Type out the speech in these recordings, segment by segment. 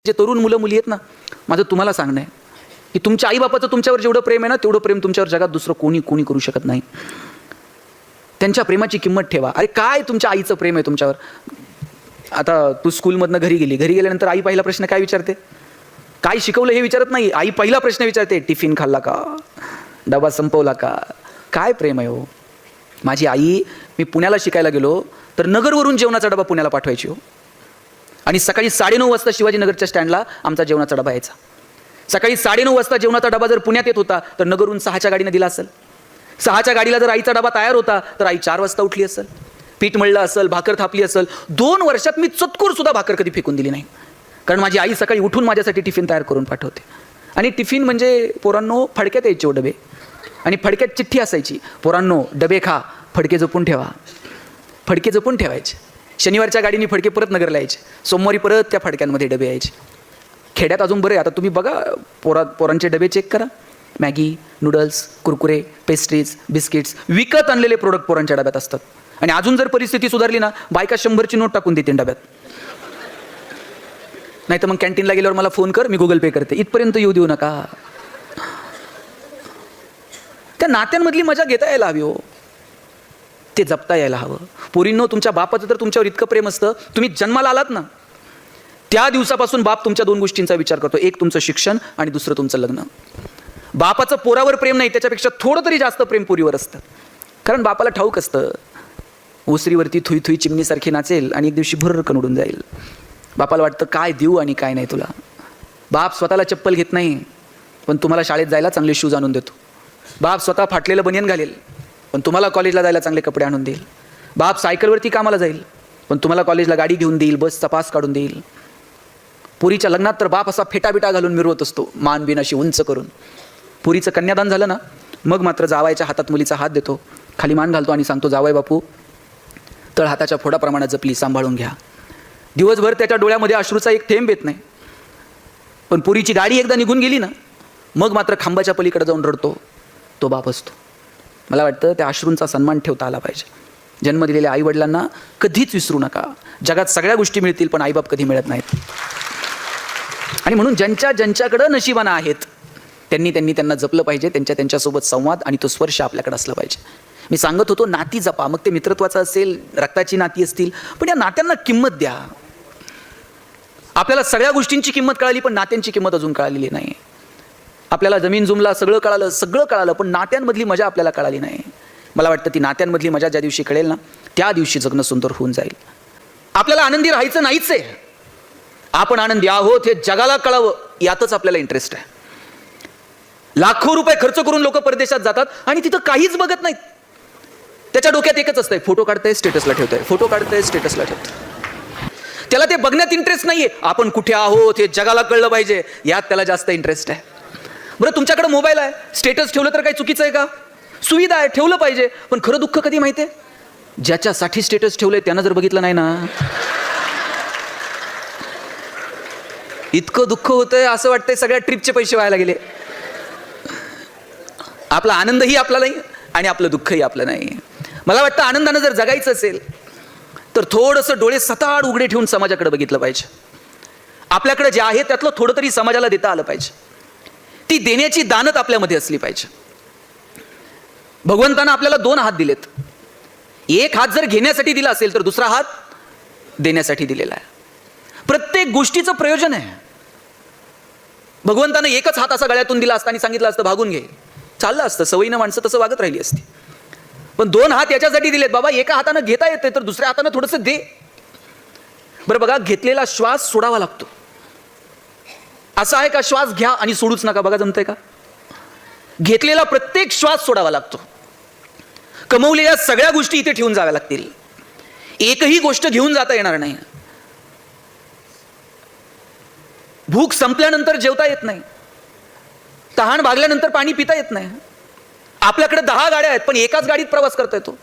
जे तरुण मुलं मुली आहेत ना, माझं तुम्हाला सांगणं आहे की तुमच्या आईबापाचं तुमच्यावर जेवढं प्रेम आहे ना, तेवढं प्रेम तुमच्यावर जगात दुसरं कोणी करू शकत नाही. त्यांच्या प्रेमाची किंमत ठेवा. अरे काय तुमच्या आईचं प्रेम आहे तुमच्यावर. आता तू स्कूलमधनं घरी गेल्यानंतर आई पहिला प्रश्न काय विचारते? काय शिकवलं हे विचारत नाही. आई पहिला प्रश्न विचारते, टिफिन खाल्ला का, डबा संपवला का. काय प्रेम आहे हो. माझी आई, मी पुण्याला शिकायला गेलो तर नगरवरून जेवणाचा डबा पुण्याला पाठवायची हो. आणि सकाळी 9:30 वाजता शिवाजीनगरच्या स्टँडला आमचा जेवणाचा डबा यायचा. सकाळी 9:30 वाजता जेवणाचा डबा जर पुण्यात येत होता तर नगरहून 6च्या गाडीने दिला असेल. 6च्या गाडीला जर आईचा डबा तयार होता तर आई 4 वाजता उठली असेल, पीठ मळलं असेल, भाकर थापली असेल. 2 वर्षात मी चतकूर सुद्धा भाकर कधी फेकून दिली नाही, कारण माझी आई सकाळी उठून माझ्यासाठी टिफिन तयार करून पाठवते. आणि टिफिन म्हणजे पोरांनो फडक्यात यायचे डबे, आणि फडक्यात चिठ्ठी असायची, पोरांनो डबे खा, फडके जपून ठेवा. फडके जपून ठेवायचे. शनिवारच्या गाडीने फडके परत नगरला यायचे, सोमवारी परत त्या फडक्यांमध्ये डबे यायचे. खेड्यात अजून बरे. आता तुम्ही बघा, पोरांचे डबे चेक करा. Maggi, noodles, Kurkure, pastries, biscuits, विकत आणलेले प्रोडक्ट पोरांच्या डब्यात असतात. आणि अजून जर परिस्थिती सुधारली ना, बायका 100ची नोट टाकून देतील डब्यात. नाही तर मग कॅन्टीनला गेल्यावर मला फोन कर, मी गुगल पे करते. इथपर्यंत येऊ देऊ नका. त्या नात्यांमधली मजा घेता यायला हवी हो, ते जपता यायला हवं. पोरींनो, तुमच्या बापाचं तर तुमच्यावर इतकं प्रेम असतं, तुम्ही जन्माला आलात ना त्या दिवसापासून बाप तुमच्या 2 गोष्टींचा विचार करतो. एक तुमचं शिक्षण आणि दुसरं तुमचं लग्न. बापाचं पोरावर प्रेम नाही, त्याच्यापेक्षा थोडं तरी जास्त प्रेम पोरीवर असतं. कारण बापाला ठाऊक असतं, ओसरीवरती थुई थुई चिमणीसारखी नाचेल आणि एक दिवशी भुर्रकन उडून जाईल. बापाला वाटतं काय देऊ आणि काय नाही तुला. बाप स्वतःला चप्पल घेत नाही, पण तुम्हाला शाळेत जायला चांगले शूज आणून देतो. बाप स्वतः फाटलेलं बनियन घालेल, पण तुम्हाला कॉलेजला जायला चांगले कपडे आणून देईल. बाप सायकलवरती कामाला जाईल, पण तुम्हाला कॉलेजला गाडी घेऊन देईल, बसचा पास काढून देईल. पुरीच्या लग्नात तर बाप असा फेटाबिटा घालून मिरवत असतो, मान बिन अशी उंच करून. पुरीचं कन्यादान झालं ना, मग मात्र जावायच्या हातात मुलीचा हात देतो, खाली मान घालतो आणि सांगतो, जावाय बापू, तळ हाताच्या फोडाप्रमाणे जपली, सांभाळून घ्या. दिवसभर त्याच्या डोळ्यामध्ये अश्रूचा एक थेंब येत नाही. पण पुरीची गाडी एकदा निघून गेली ना, मग मात्र खांबाच्या पलीकडे जाऊन रडतो तो बाप असतो. मला वाटतं त्या अश्रूंचा सन्मान ठेवता आला पाहिजे. जन्म दिलेल्या आईवडिलांना कधीच विसरू नका. जगात सगळ्या गोष्टी मिळतील, पण आईबाप कधी मिळत नाहीत. आणि म्हणून ज्यांच्याकडं नशिबानं आहेत त्यांनी त्यांना जपलं पाहिजे. त्यांच्यासोबत संवाद आणि तो स्पर्श आपल्याकडे असला पाहिजे. मी सांगत होतो, नाती जपा. मग ते मित्रत्वाचं असेल, रक्ताची नाती असतील, पण या नात्यांना किंमत द्या. आपल्याला सगळ्या गोष्टींची किंमत कळाली, पण नात्यांची किंमत अजून कळालेली नाही. आपल्याला जमीन जुमला सगळं कळालं, पण नात्यांमधली मजा आपल्याला कळाली नाही. मला वाटतं ती नात्यांमधली मजा ज्या दिवशी कळेल ना, त्या दिवशी जगणं सुंदर होऊन जाईल. आपल्याला आनंदी राहायचं नाहीच आहे. आपण आनंदी आहोत हे जगाला कळावं, यातच आपल्याला इंटरेस्ट आहे. लाखो रुपये खर्च करून लोक परदेशात जातात आणि तिथं काहीच बघत नाहीत. त्याच्या डोक्यात एकच असतंय, फोटो काढतंय, स्टेटसला ठेवतंय, फोटो काढतंय, स्टेटसला ठेवतंय. त्याला ते बघण्यात इंटरेस्ट नाहीये. आपण कुठे आहोत हे जगाला कळलं पाहिजे, यात त्याला जास्त इंटरेस्ट आहे. बरं, तुमच्याकडे मोबाईल आहे, स्टेटस ठेवलं तर काही चुकीचं आहे का? सुविधा आहे, ठेवलं पाहिजे. पण खरं दुःख कधी माहितीये? ज्याच्यासाठी स्टेटस ठेवलंय त्यानं जर बघितलं नाही ना, इतकं दुःख होतंय, असं वाटतंय सगळ्या ट्रिपचे पैसे व्हायला गेले. आपला आनंदही आपला नाही आणि आपलं दुःखही आपलं नाही. मला वाटतं आनंदानं जर जगायचं असेल तर थोडंसं डोळे सताड उघडे ठेवून समाजाकडे बघितलं पाहिजे. आपल्याकडे जे आहे त्यातलं थोडं तरी समाजाला देता आलं पाहिजे. ती देण्याची दानत आपल्यामध्ये असली पाहिजे. भगवंतानं आपल्याला 2 हात दिलेत. एक हात जर घेण्यासाठी दिला असेल तर दुसरा हात देण्यासाठी दिलेला आहे. प्रत्येक गोष्टीचं प्रयोजन आहे. भगवंतानं एकच हात असा गळ्यातून दिला असता आणि सांगितलं असतं भागून घे, चाललं असतं. सवयीनं माणसं तसं वागत राहिली असती. पण 2 हात याच्यासाठी दिलेत, बाबा एका हातानं घेता येते तर दुसऱ्या हातानं थोडंसं दे. बरं बघा, घेतलेला श्वास सोडावा लागतो. असं आहे का श्वास घ्या आणि सोडूच नका? बघा, जमतंय का? घेतलेला प्रत्येक श्वास सोडावा लागतो. कमवलेल्या सगळ्या गोष्टी इथे ठेवून जाव्या लागतील. एकही गोष्ट घेऊन जाता येणार नाही. भूक संपल्यानंतर जेवता येत नाही. तहान भागल्यानंतर पाणी पिता येत नाही. आपल्याकडे 10 गाड्या आहेत, पण एकाच गाडीत प्रवास करता येतो.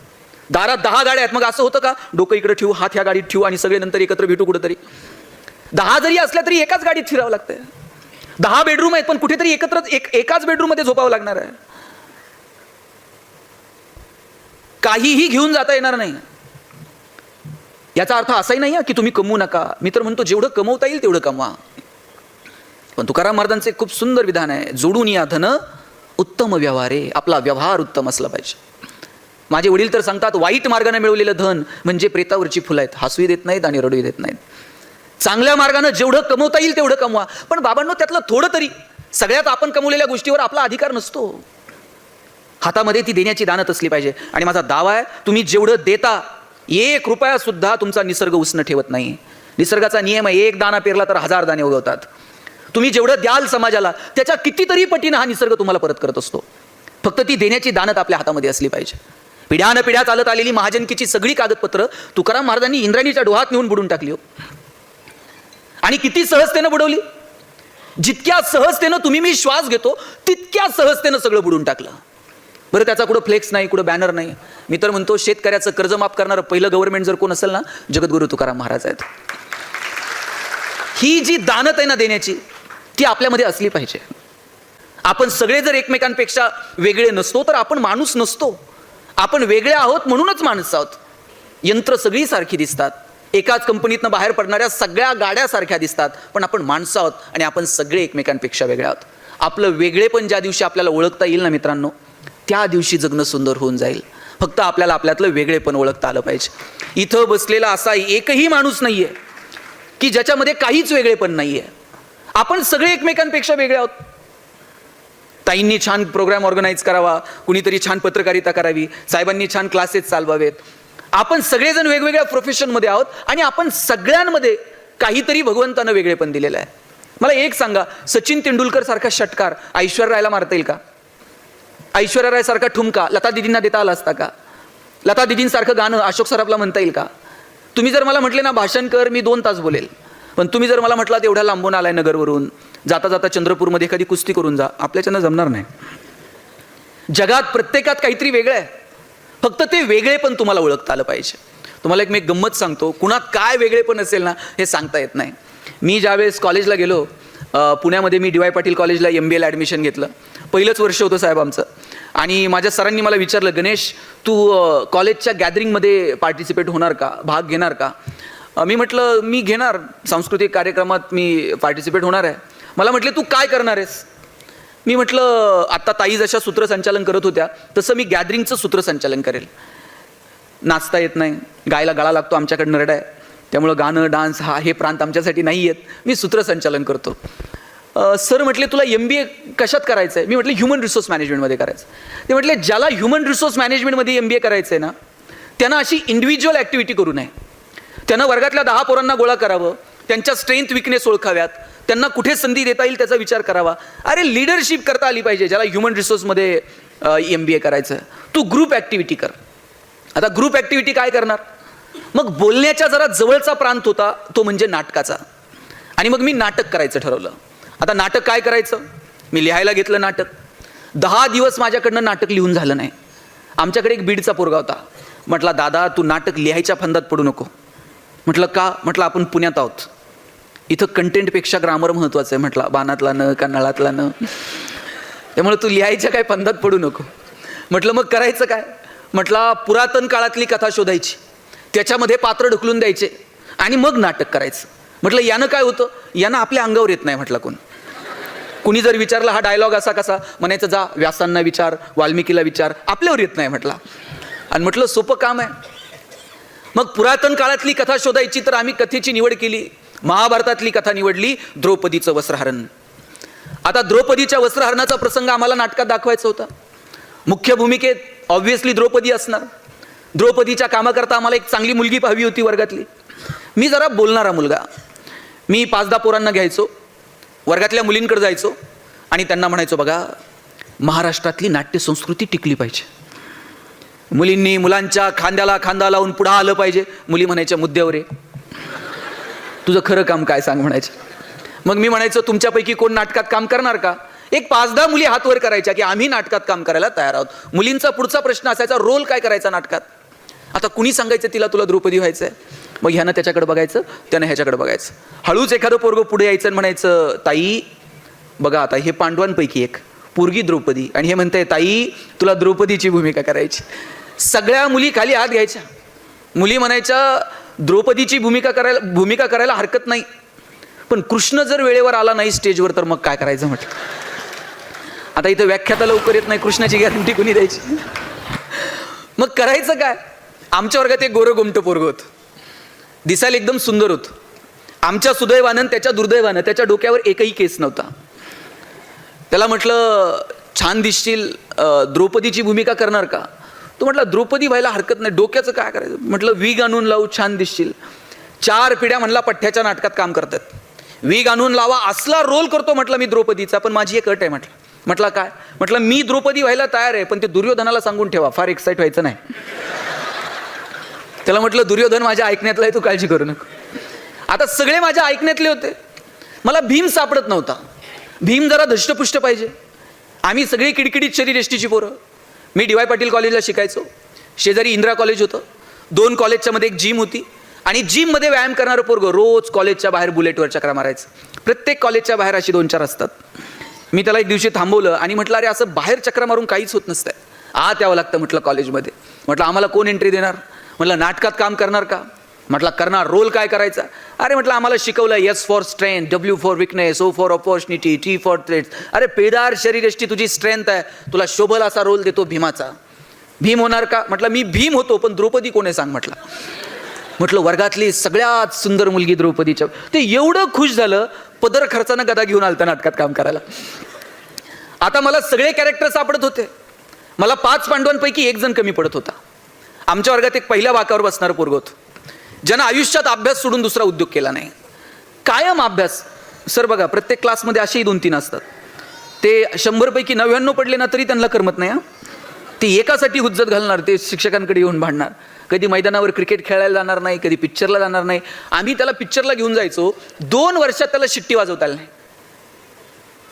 दारात 10 गाड्या आहेत, मग असं होतं का डोकं इकडे ठेवू, हात ह्या गाडीत ठेवू आणि सगळे नंतर एकत्र भेटू कुठेतरी? 10 जरी असल्या तरी एकाच गाडीत फिरावं लागतंय. 10 बेडरूम आहेत, पण कुठेतरी एकाच बेडरूम मध्ये झोपावं लागणार आहे. काहीही घेऊन जाता येणार नाही. याचा अर्थ असाही नाही की तुम्ही कमवू नका. मी तर म्हणतो जेवढं कमवता येईल तेवढं कमवा. पण तुकाराम महाराजांचे खूप सुंदर विधान आहे, जोडून या धन उत्तम व्यवहारे. आपला व्यवहार उत्तम असला पाहिजे. माझे वडील तर सांगतात, वाईट मार्गाने मिळवलेलं धन म्हणजे प्रेतावरची फुलं आहेत, हसवी देत नाहीत आणि रडूही देत नाहीत. चांगल्या मार्गाने जेवढं कमवता येईल तेवढं कमवा, पण बाबांनो त्यातलं थोडं तरी. सगळ्यात आपण कमवलेल्या गोष्टीवर आपला अधिकार नसतो. हातामध्ये ती देण्याची दानत असली पाहिजे. आणि माझा दावा आहे, तुम्ही जेवढं देता, 1 रुपया सुद्धा तुमचा निसर्ग उसणं ठेवत नाही. निसर्गाचा नियम आहे, 1 दाणा पेरला तर 1000 दाणे उगवतात. तुम्ही जेवढं द्याल समाजाला, त्याच्या कितीतरी पटीनं हा निसर्ग तुम्हाला परत करत असतो. फक्त ती देण्याची दानत आपल्या हातामध्ये असली पाहिजे. पिढ्यानं पिढ्या चालत आलेली महाजनकीची सगळी कागदपत्र तुकाराम महाराजांनी इंद्रायणीच्या डोहात नेऊन बुडून टाकली हो. आणि किती सहजतेनं बुडवली. जितक्या सहजतेनं तुम्ही मी श्वास घेतो, तितक्या सहजतेनं सगळं बुडून टाकलं. बरं, त्याचा कुठं फ्लेक्स नाही, कुठं बॅनर नाही. मी तर म्हणतो, शेतकऱ्याचं कर्ज माफ करणारं पहिलं गव्हर्नमेंट जर कोण असेल ना, जगद्गुरु तुकाराम महाराज आहेत. ही जी दानत आहे ना देण्याची, ती आपल्यामध्ये असली पाहिजे. आपण सगळे जर एकमेकांपेक्षा वेगळे नसतो तर आपण माणूस नसतो. आपण वेगळे आहोत म्हणूनच माणसं आहोत. यंत्र सगळी सारखी दिसतात, एकाच कंपनीतनं बाहेर पडणाऱ्या सगळ्या गाड्या सारख्या दिसतात, पण आपण माणसं आहोत आणि आपण सगळे एकमेकांपेक्षा वेगळे आहोत. आपलं वेगळेपण ज्या दिवशी आपल्याला ओळखता येईल ना मित्रांनो, त्या दिवशी जगणं सुंदर होऊन जाईल. फक्त आपल्याला आपल्यातलं वेगळेपण ओळखता आलं पाहिजे. इथं बसलेला असा एकही माणूस नाहीये की ज्याच्यामध्ये काहीच वेगळेपण नाहीये. आपण सगळे एकमेकांपेक्षा वेगळे आहोत. ताईंनी छान प्रोग्राम ऑर्गनाईज करावा, कुणीतरी छान पत्रकारिता करावी, साहेबांनी छान क्लासेस चालवावेत. आपण सगळेजण वेगवेगळ्या प्रोफेशनमध्ये आहोत आणि आपण सगळ्यांमध्ये काहीतरी भगवंतानं वेगळेपण दिलेलं आहे. मला एक सांगा, सचिन तेंडुलकर सारखा षटकार ऐश्वर्या रायला मारता येईल का? ऐश्वर्या राय सारखा ठुमका लता दिदींना देता आला असता का? लता दिदींसारखं गाणं अशोक सराफला म्हणता येईल का? तुम्ही जर मला म्हटले ना भाषण कर, मी 2 तास बोलेल. पण तुम्ही जर मला म्हटलात एवढ्या लांबून आलाय नगरवरून, जाता जाता चंद्रपूरमध्ये एखादी कुस्ती करून जा, आपल्याच्यानं जमणार नाही. जगात प्रत्येकात काहीतरी वेगळं आहे. फक्त ते वेगळेपण तुम्हाला ओळखता आलं पाहिजे. तुम्हाला एक मी गंमत सांगतो, कुणात काय वेगळेपण असेल ना हे सांगता येत नाही. मी ज्यावेळेस कॉलेजला गेलो, पुण्यामध्ये मी DY पाटील कॉलेजला MBA ला ॲडमिशन घेतलं. पहिलंच वर्ष होतं साहेब आमचं. आणि माझ्या सरांनी मला विचारलं, गणेश तू कॉलेजच्या गॅदरिंगमध्ये पार्टिसिपेट होणार का, भाग घेणार का? मी म्हटलं मी घेणार, सांस्कृतिक कार्यक्रमात मी पार्टिसिपेट होणार आहे. मला म्हटले तू काय करणार आहेस? मी म्हटलं आत्ता ताई जशा सूत्रसंचालन करत होत्या तसं मी गॅदरिंगचं सूत्रसंचालन करेल. नाचता येत नाही, गायला गळा लागतो, आमच्याकडे नरडा आहे, त्यामुळं गाणं डान्स हे प्रांत आमच्यासाठी नाही आहेत. मी सूत्रसंचालन करतो. सर म्हटले तुला MBA कशात करायचं आहे? मी म्हटलं ह्युमन रिसोर्स मॅनेजमेंटमध्ये करायचं. ते म्हटले ज्याला ह्युमन रिसोर्स मॅनेजमेंटमध्ये MBA करायचं आहे ना, त्यांना अशी इंडिव्हिज्युअल ॲक्टिव्हिटी करू नये. त्यांना वर्गातल्या 10 पोरांना गोळा करावं, त्यांच्या स्ट्रेंथ विकनेस ओळखाव्यात, त्यांना कुठे संधी देता येईल त्याचा विचार करावा. अरे लिडरशिप करता आली पाहिजे ज्याला ह्युमन रिसोर्समध्ये MBA करायचं. तू ग्रुप ॲक्टिव्हिटी कर. आता ग्रुप ॲक्टिव्हिटी काय करणार? मग बोलण्याच्या जरा जवळचा प्रांत होता तो म्हणजे नाटकाचा. आणि मग मी नाटक करायचं ठरवलं. आता नाटक काय करायचं? मी लिहायला घेतलं नाटक. 10 दिवस माझ्याकडनं नाटक लिहून झालं नाही. आमच्याकडे एक बीडचा पोरगा होता. म्हटला दादा तू नाटक लिहायच्या फंदात पडू नको. म्हटलं का? म्हटलं आपण पुण्यात आहोत, इथं कंटेंटपेक्षा ग्रामर महत्त्वाचं आहे. म्हटलं बाणातला न का नळातला न, त्यामुळे तू लिहायच्या काय फंदात पडू नको. म्हटलं मग करायचं काय? म्हटलं पुरातन काळातली कथा शोधायची, त्याच्यामध्ये पात्र ढकलून द्यायचे आणि मग नाटक करायचं. म्हटलं यानं काय होतं? यानं आपल्या अंगावर येत नाही. म्हटलं कुणी जर विचारलं हा डायलॉग असा कसा, म्हणायचं जा व्यासांना विचार, वाल्मिकीला विचार, आपल्यावर येत नाही. म्हटलं आणि म्हटलं सोपं काम आहे. मग पुरातन काळातली कथा शोधायची तर आम्ही कथेची निवड केली. महाभारतातली कथा निवडली, द्रौपदीचं वस्त्रहरण. आता द्रौपदीच्या वस्त्रहरणाचा प्रसंग आम्हाला नाटकात दाखवायचा होता. मुख्य भूमिकेत ऑब्व्हियसली द्रौपदी असणार. द्रौपदीच्या कामाकरता आम्हाला एक चांगली मुलगी हवी होती वर्गातली. मी जरा बोलणारा मुलगा. मी 5-10 पोरांना घ्यायचो, वर्गातल्या मुलींकडे जायचो आणि त्यांना म्हणायचो बघा महाराष्ट्रातली नाट्य संस्कृती टिकली पाहिजे. मुलींनी मुलांच्या खांद्याला खांदा लावून पुढं आलं पाहिजे. मुली म्हणायच्या मुद्द्यावर आहे, तुझं खरं काम काय सांग म्हणायचं. मग मी म्हणायचो तुमच्यापैकी कोण नाटकात काम करणार का? एक 5-10 मुली हातवर करायच्या की आम्ही नाटकात काम करायला तयार आहोत. मुलींचा पुढचा प्रश्न असायचा रोल काय करायचा नाटकात. आता कुणी सांगायचं तिला तुला द्रौपदी व्हायचं आहे. मग ह्यानं त्याच्याकडे बघायचं, त्यानं ह्याच्याकडे बघायचं. हळूच एखादं पोरगं पुढे यायचं आणि म्हणायचं ताई बघा आता हे पांडवांपैकी एक पोरगी द्रौपदी, आणि हे म्हणते ताई तुला द्रौपदीची भूमिका करायची. सगळ्या मुली खाली हात घ्यायच्या. मुली म्हणायच्या द्रौपदीची भूमिका करायला हरकत नाही, पण कृष्ण जर वेळेवर आला नाही स्टेजवर तर मग काय करायचं म्हटलं. आता इथं व्याख्याता लवकर येत नाही, कृष्णाची गॅरंटी कोणी द्यायची. मग करायचं काय. आमच्या वर्गात एक गोरं गोमटं पोरगं होतं, दिसायला एकदम सुंदर होतं. आमच्या सुदैवानं त्याच्या दुर्दैवानं त्याच्या डोक्यावर एकही केस नव्हता. त्याला म्हटलं छान दिसशील, द्रौपदीची भूमिका करणार का. तो म्हटलं द्रौपदी व्हायला हरकत नाही, डोक्याचं काय करायचं. म्हटलं वीग आणून लावू, छान दिसशील. 4 पिढ्या म्हणला पठ्ठ्याच्या नाटकात काम करतात, वीग आणून लावा, असला रोल करतो म्हटलं मी द्रौपदीचा, पण माझी एक अट आहे म्हटलं. म्हटलं काय. म्हटलं मी द्रौपदी व्हायला तयार आहे, पण ते दुर्योधनाला सांगून ठेवा, फार एक्साइट व्हायचं नाही. त्याला म्हटलं दुर्योधन माझ्या ऐकण्यातला आहे, तू काळजी करू नको. आता सगळे माझ्या ऐकण्यातले होते, मला भीम सापडत नव्हता. भीम जरा धष्टपुष्ट पाहिजे. आम्ही सगळी किडकिडीत शरीर एसटीची पोरं. मी डी वाय पाटील कॉलेजला शिकायचो, शेजारी इंदिरा कॉलेज होतं. 2 कॉलेजच्या मध्ये एक जिम होती, आणि जिममध्ये व्यायाम करणारं पोरगं रोज कॉलेजच्या बाहेर बुलेटवर चक्रा मारायचं. प्रत्येक कॉलेजच्या बाहेर अशी 2-4 असतात. मी त्याला एक दिवशी थांबवलं आणि म्हटलं अरे असं बाहेर चक्रा मारून काहीच होत नसतंय, आत यावं लागतं म्हटलं कॉलेजमध्ये. म्हटलं आम्हाला कोण एंट्री देणार. म्हटलं नाटकात काम करणार का. म्हटलं करणार. रोल काय करायचा. अरे म्हटलं आम्हाला शिकवलं S for strength, W for weakness, O for opportunity, T for threats. अरे पेदार शरीरयष्टी तुझी स्ट्रेंथ आहे, तुला शोभल असा रोल देतो भीमाचा. भीम होणार का. म्हटलं मी भीम होतो, पण द्रौपदी कोण आहे सांग म्हटलं. म्हटलं वर्गातली सगळ्यात सुंदर मुलगी द्रौपदीच्या. ते एवढं खुश झालं, पदर खर्चानं गदा घेऊन आलता नाटकात काम करायला. आता मला सगळे कॅरेक्टर सापडत होते. मला 5 पांडवांपैकी 1 जण कमी पडत होता. आमच्या वर्गात एक पहिल्या वाकावर बसणारं पोरगं होतं, ज्यानं आयुष्यात अभ्यास सोडून दुसरा उद्योग केला नाही. कायम अभ्यास. सर बघा प्रत्येक क्लासमध्ये असेही 2-3 असतात, ते 100 पैकी 99 पडले ना तरी त्यांना करमत नाही. ते एकासाठी हुज्जत घालणार, ते शिक्षकांकडे येऊन भांडणार. कधी मैदानावर क्रिकेट खेळायला जाणार नाही, कधी पिक्चरला जाणार नाही. आम्ही त्याला पिक्चरला घेऊन जायचो. 2 वर्षात त्याला शिट्टी वाजवता आली नाही.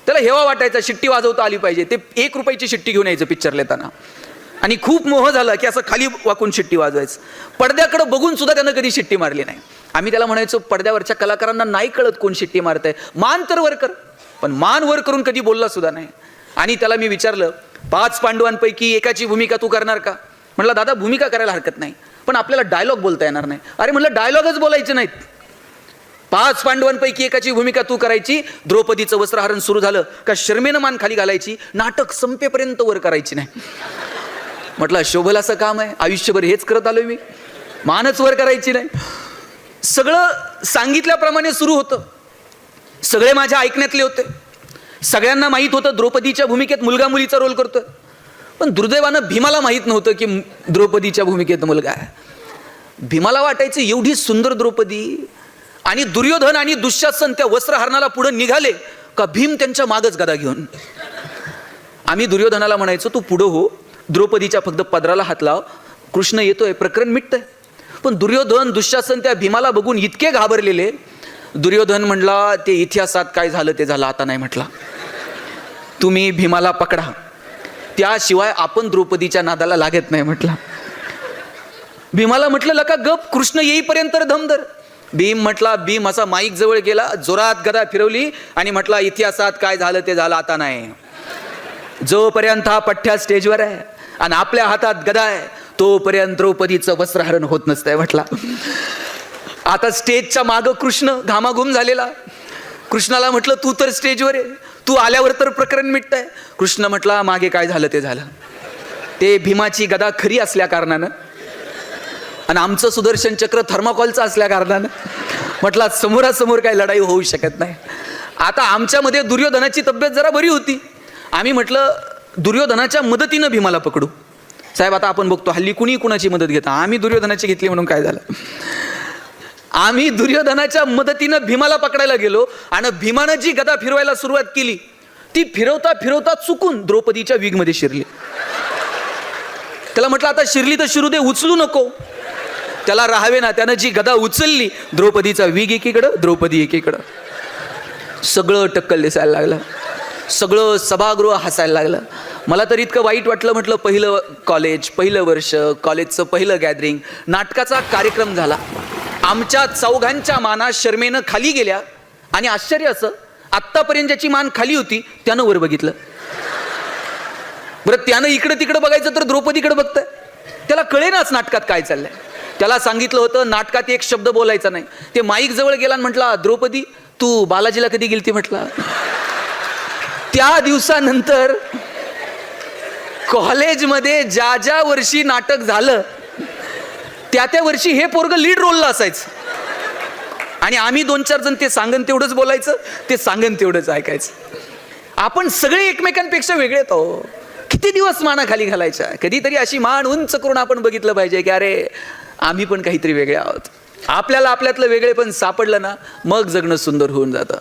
त्याला हेवा वाटायचा शिट्टी वाजवता आली पाहिजे. ते 1 रुपयाची शिट्टी घेऊन यायचं पिक्चर येताना, आणि खूप मोह झाला की असं खाली वाकून शिट्टी वाजवायचं. पडद्याकडे बघून सुद्धा त्यानं कधी शिट्टी मारली नाही. आम्ही त्याला म्हणायचो पडद्यावरच्या कलाकारांना नाही कळत कोण शिट्टी मारतंय, मान तर वर कर. पण मान वर करून कधी बोलला सुद्धा नाही. आणि त्याला मी विचारलं 5 पांडवांपैकी एकाची भूमिका तू करणार का. म्हटलं दादा भूमिका करायला हरकत नाही, पण आपल्याला डायलॉग बोलता येणार नाही. अरे म्हटलं डायलॉगच बोलायचे नाहीत. 5 पांडवांपैकी एकाची भूमिका तू करायची. द्रौपदीचं वस्त्रहरण सुरू झालं का शर्मेनं मान खाली घालायची, नाटक संपेपर्यंत वर करायची नाही. म्हटलं शोभल असं काम आहे, आयुष्यभर हेच करत आलोय मी, मानच वर करायची नाही. सगळं सांगितल्याप्रमाणे सुरू होतं. सगळे माझ्या ऐकण्यातले होते. सगळ्यांना माहीत होतं द्रौपदीच्या भूमिकेत मुलगा मुलीचा रोल करतोय. पण दुर्दैवानं भीमाला माहीत नव्हतं की द्रौपदीच्या भूमिकेत मुलगा आहे. भीमाला वाटायचं एवढी सुंदर द्रौपदी, आणि दुर्योधन आणि दुःशासन त्या वस्त्रहरणाला पुढे निघाले का भीम त्यांच्या मागच गदा घेऊन. आम्ही दुर्योधनाला म्हणायचो तू पुढं हो, द्रौपदीच्या फक्त पदराला हात लाव, कृष्ण येतोय, प्रकरण मिटतंय. पण दुर्योधन दुःशासन त्या भीमाला बघून इतके घाबरलेले. दुर्योधन म्हणला ते इतिहासात काय झालं ते झालं, आता नाही म्हटला. तुम्ही भीमाला पकडा, त्याशिवाय आपण द्रौपदीच्या नादाला लागत नाही म्हटला. भीमाला म्हटलं लका गप, कृष्ण येईपर्यंत धमधर. भीम म्हटला, भीम असा माईक जवळ गेला, जोरात गदा फिरवली आणि म्हटला इतिहासात काय झालं ते झालं, आता नाही. जोपर्यंत हा पठ्ठ्या स्टेजवर आहे आणि आपल्या हातात गदा आहे तोपर्यंत द्रौपदीचं वस्त्रहरण होत नसतंय म्हटला. आता स्टेजच्या मागं कृष्ण घामाघूम झालेला. कृष्णाला म्हटलं तू तर स्टेजवर आहे, तू आल्यावर तर प्रकरण मिटतंय. कृष्ण म्हटला मागे काय झालं ते झालं. ते भीमाची गदा खरी असल्या कारणानं आणि आमचं सुदर्शन चक्र थर्माकॉलचं असल्या कारणानं म्हटलं समोरासमोर काही लढाई होऊ शकत नाही. आता आमच्यामध्ये दुर्योधनाची तब्येत जरा बरी होती. आम्ही म्हटलं दुर्योधनाच्या मदतीनं भीमाला पकडू. साहेब आता आपण बघतो हल्ली कुणी कुणाची मदत घेता, आम्ही दुर्योधनाची घेतली म्हणून काय झालं. आम्ही दुर्योधनाच्या मदतीनं भीमाला पकडायला गेलो आणि भीमानं जी गदा फिरवायला सुरुवात केली ती फिरवता फिरवता चुकून द्रौपदीच्या विगमध्ये शिरली. त्याला म्हटलं आता शिरली तर शिरू दे, उचलू नको. त्याला राहावे ना, त्यानं जी गदा उचलली द्रौपदीचा विग एकीकडं, द्रौपदी एकीकडं. सगळं टक्कल दिसायला लागलं, सगळं सभागृह हसायला लागलं. मला तर इतकं वाईट वाटलं. म्हटलं पहिलं कॉलेज, पहिलं वर्ष, कॉलेजचं पहिलं गॅदरिंग, नाटकाचा कार्यक्रम झाला. आमच्या चौघांच्या माना शर्मेनं खाली गेल्या आणि आश्चर्य असं आत्तापर्यंत ज्याची मान खाली होती त्यानं वर बघितलं. बरं त्यानं इकडं तिकडं बघायचं तर द्रौपदीकडे बघतंय. त्याला कळेनाच नाटकात काय चाललंय. त्याला सांगितलं होतं नाटकात एक शब्द बोलायचा नाही. ते माईक जवळ गेला आणि म्हटला द्रौपदी तू बालाजीला कधी गेलती म्हटलं. त्या दिवसानंतर कॉलेजमध्ये ज्या ज्या वर्षी नाटक झालं त्या वर्षी हे पोरग लीड रोलला असायचं आणि आम्ही 2-4 जण ते सांगन तेवढंच बोलायचं, ते सांगन तेवढंच ऐकायचं. आपण सगळे एकमेकांपेक्षा वेगळे आहो. किती दिवस मानाखाली घालायच्या. कधीतरी अशी मान उंच करून आपण बघितलं पाहिजे की अरे आम्ही पण काहीतरी वेगळे आहोत. आपल्याला आपल्यातलं वेगळे पण सापडलं ना, मग जगणं सुंदर होऊन जातं.